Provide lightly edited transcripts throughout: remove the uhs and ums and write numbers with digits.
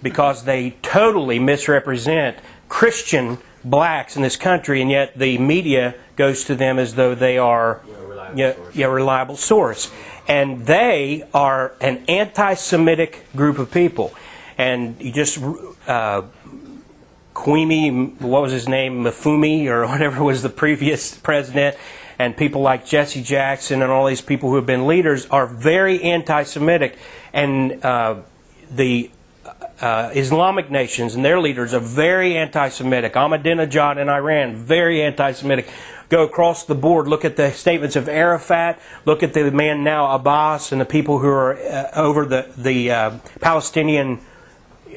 Because they totally misrepresent Christian blacks in this country, and yet the media goes to them as though they are a reliable source. And they are an anti-Semitic group of people. And you just, Kwame, what was his name, Mafumi, or whatever was the previous president, and people like Jesse Jackson and all these people who have been leaders are very anti-Semitic. And the Islamic nations and their leaders are very anti-Semitic. Ahmadinejad in Iran, very anti-Semitic. Go across the board, look at the statements of Arafat, look at the man now Abbas and the people who are over the Palestinian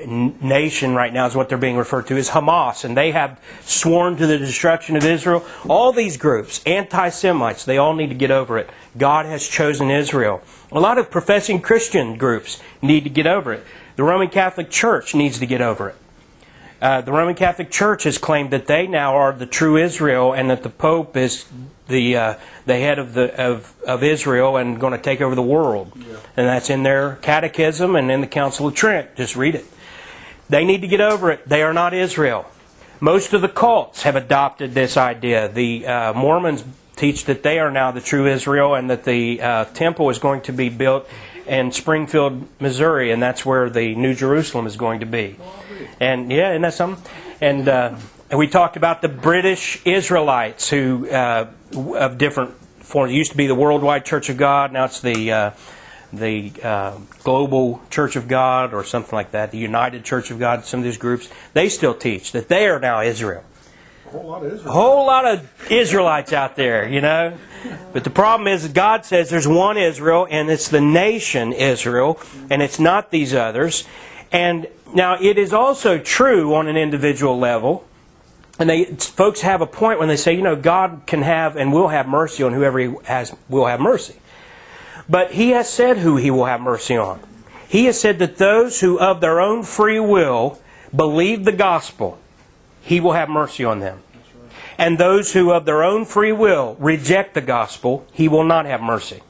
nation right now is what they're being referred to as Hamas, and they have sworn to the destruction of Israel. All these groups, anti-Semites, they all need to get over it. God has chosen Israel. A lot of professing Christian groups need to get over it. The Roman Catholic Church needs to get over it. The Roman Catholic Church has claimed that they now are the true Israel, and that the Pope is the head of Israel and going to take over the world. Yeah. And that's in their catechism and in the Council of Trent. Just read it. They need to get over it. They are not Israel. Most of the cults have adopted this idea. The Mormons teach that they are now the true Israel, and that the temple is going to be built in Springfield, Missouri, and that's where the New Jerusalem is going to be. And yeah, isn't that something? And we talked about the British Israelites who of different forms. It used to be the Worldwide Church of God. Now it's the Global Church of God, or something like that. The United Church of God. Some of these groups, they still teach that they are now Israel. A whole lot of Israelites out there, you know. But the problem is that God says there's one Israel, and it's the nation Israel, and it's not these others. And now it is also true on an individual level, and folks have a point when they say, you know, God can have and will have mercy on whoever He will have mercy. But He has said who He will have mercy on. He has said that those who of their own free will believe the gospel, He will have mercy on them. And those who of their own free will reject the gospel, He will not have mercy.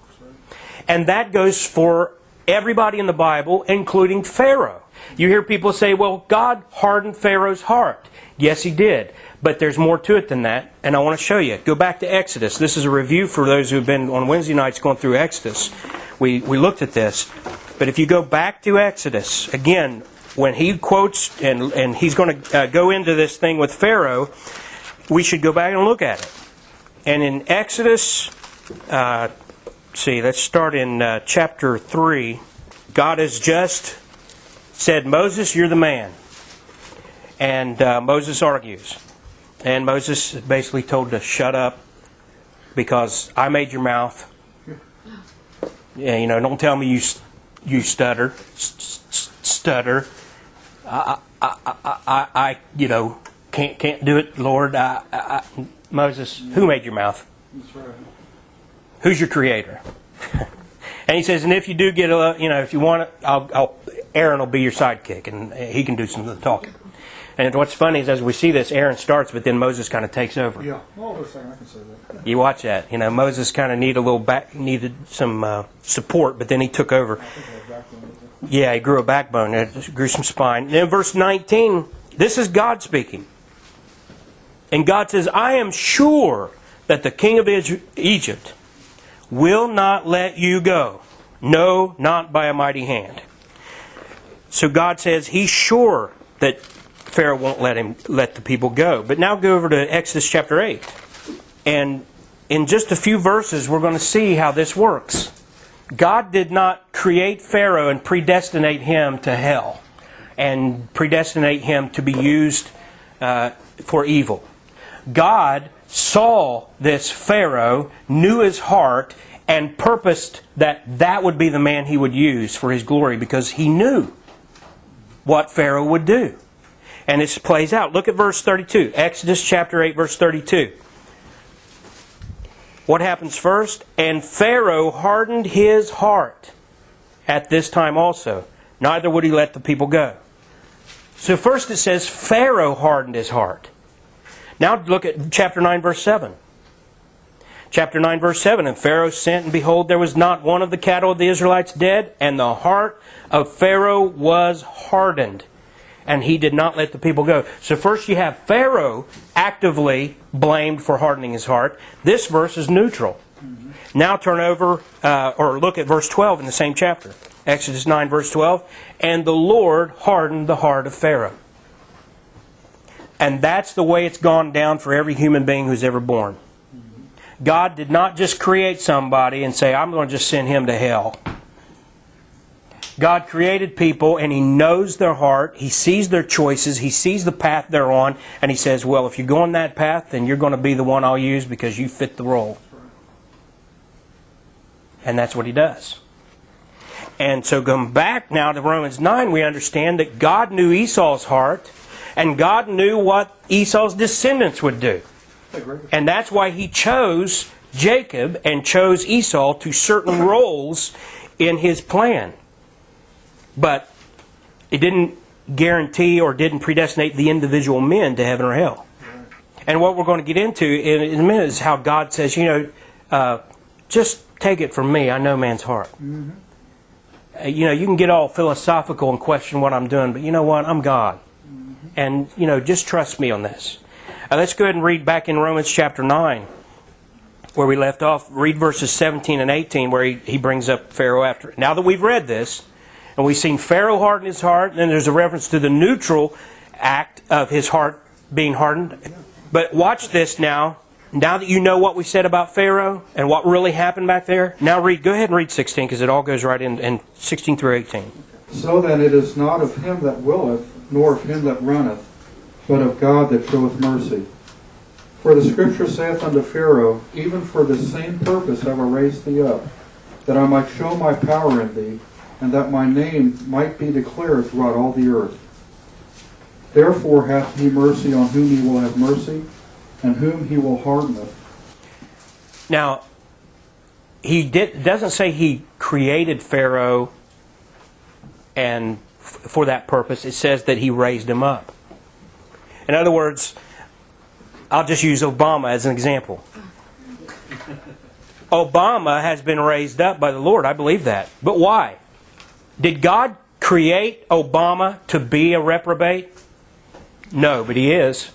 And that goes for everybody in the Bible, including Pharaoh. You hear people say, well, God hardened Pharaoh's heart. Yes, He did. But there's more to it than that, and I want to show you. Go back to Exodus. This is a review for those who have been on Wednesday nights going through Exodus. We looked at this. But if you go back to Exodus, again, when he quotes, and he's going to go into this thing with Pharaoh, we should go back and look at it. And in Exodus, let's start in chapter 3. God has just said, Moses, you're the man. And Moses argues. And Moses is basically told to shut up because I made your mouth. Yeah, you know, don't tell me you stutter. Stutter. I you know, can't do it, Lord. Moses, who made your mouth? That's right. Who's your creator? And he says, and if you do get if you want it, Aaron will be your sidekick, and he can do some of the talking. And what's funny is as we see this, Aaron starts, but then Moses kind of takes over. Yeah, hold on a second, I can say that. You watch that. You know, Moses kind of needed some support, but then he took over. Yeah, he grew a backbone, grew some spine. And in verse 19, this is God speaking. And God says, I am sure that the king of Egypt will not let you go. No, not by a mighty hand. So God says He's sure that Pharaoh won't let the people go. But now go over to Exodus chapter 8. And in just a few verses, we're going to see how this works. God did not create Pharaoh and predestinate him to hell and predestinate him to be used for evil. God saw this Pharaoh, knew his heart, and purposed that would be the man He would use for His glory, because He knew what Pharaoh would do. And this plays out. Look at verse 32. Exodus chapter 8, verse 32. What happens first? And Pharaoh hardened his heart at this time also. Neither would he let the people go. So first it says Pharaoh hardened his heart. Now look at chapter 9, verse 7. Chapter 9, verse 7, and Pharaoh sent, and behold, there was not one of the cattle of the Israelites dead, and the heart of Pharaoh was hardened, and he did not let the people go. So first you have Pharaoh actively blamed for hardening his heart. This verse is neutral. Now turn over, or look at verse 12 in the same chapter. Exodus 9, verse 12. And the Lord hardened the heart of Pharaoh. And that's the way it's gone down for every human being who's ever born. God did not just create somebody and say, I'm going to just send him to hell. God created people and He knows their heart. He sees their choices. He sees the path they're on. And He says, well, if you go on that path, then you're going to be the one I'll use because you fit the role. And that's what He does. And so going back now to Romans 9, we understand that God knew Esau's heart. And God knew what Esau's descendants would do. And that's why He chose Jacob and chose Esau to certain roles in His plan. But it didn't guarantee or didn't predestinate the individual men to heaven or hell. And what we're going to get into in a minute is how God says, just take it from me. I know man's heart. You can get all philosophical and question what I'm doing, but you know what? I'm God. And, just trust me on this. Let's go ahead and read back in Romans chapter 9, where we left off. Read verses 17 and 18, where he brings up Pharaoh after. Now that we've read this, and we've seen Pharaoh harden his heart, and then there's a reference to the neutral act of his heart being hardened. But watch this now. Now that you know what we said about Pharaoh and what really happened back there, now go ahead and read 16, because it all goes right in 16 through 18. So then it is not of him that willeth, nor of him that runneth, but of God that showeth mercy. For the Scripture saith unto Pharaoh, even for this same purpose have I raised thee up, that I might show my power in thee, and that my name might be declared throughout all the earth. Therefore hath He mercy on whom He will have mercy, and whom He will hardeneth. Now, doesn't say He created Pharaoh and for that purpose. It says that He raised him up. In other words, I'll just use Obama as an example. Obama has been raised up by the Lord. I believe that. But why? Did God create Obama to be a reprobate? No, but He is.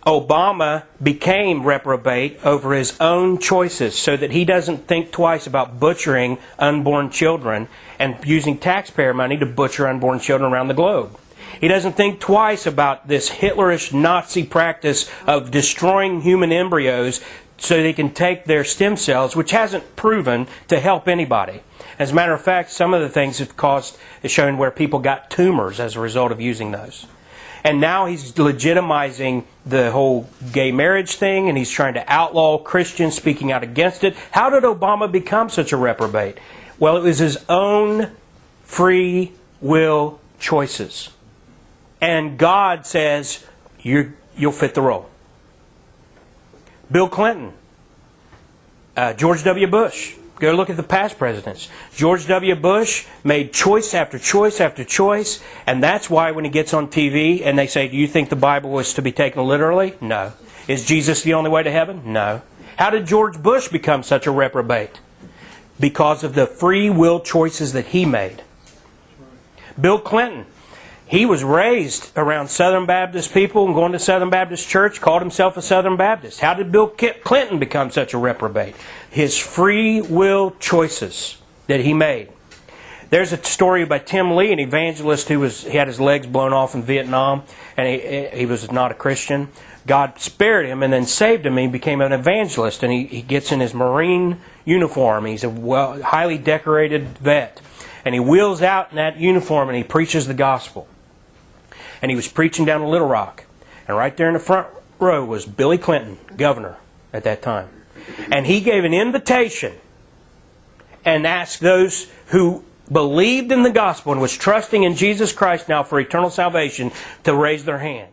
Obama became reprobate over his own choices so that he doesn't think twice about butchering unborn children and using taxpayer money to butcher unborn children around the globe. He doesn't think twice about this Hitlerish Nazi practice of destroying human embryos so they can take their stem cells, which hasn't proven to help anybody. As a matter of fact, some of the things have shown where people got tumors as a result of using those. And now he's legitimizing the whole gay marriage thing, and he's trying to outlaw Christians speaking out against it. How did Obama become such a reprobate? Well, it was his own free will choices. And God says, you'll fit the role. Bill Clinton, George W. Bush. Go look at the past presidents. George W. Bush made choice after choice after choice, and that's why when he gets on TV and they say, do you think the Bible was to be taken literally? No. Is Jesus the only way to heaven? No. How did George Bush become such a reprobate? Because of the free will choices that he made. Bill Clinton, he was raised around Southern Baptist people and going to Southern Baptist church, called himself a Southern Baptist. How did Bill Clinton become such a reprobate? His free will choices that he made. There's a story by Tim Lee, an evangelist he had his legs blown off in Vietnam, and he was not a Christian. God spared him and then saved him, and he became an evangelist, and he gets in his Marine uniform. He's a highly decorated vet, and he wheels out in that uniform and he preaches the gospel. And he was preaching down in Little Rock. And right there in the front row was Billy Clinton, governor at that time. And he gave an invitation and asked those who believed in the gospel and was trusting in Jesus Christ now for eternal salvation to raise their hand.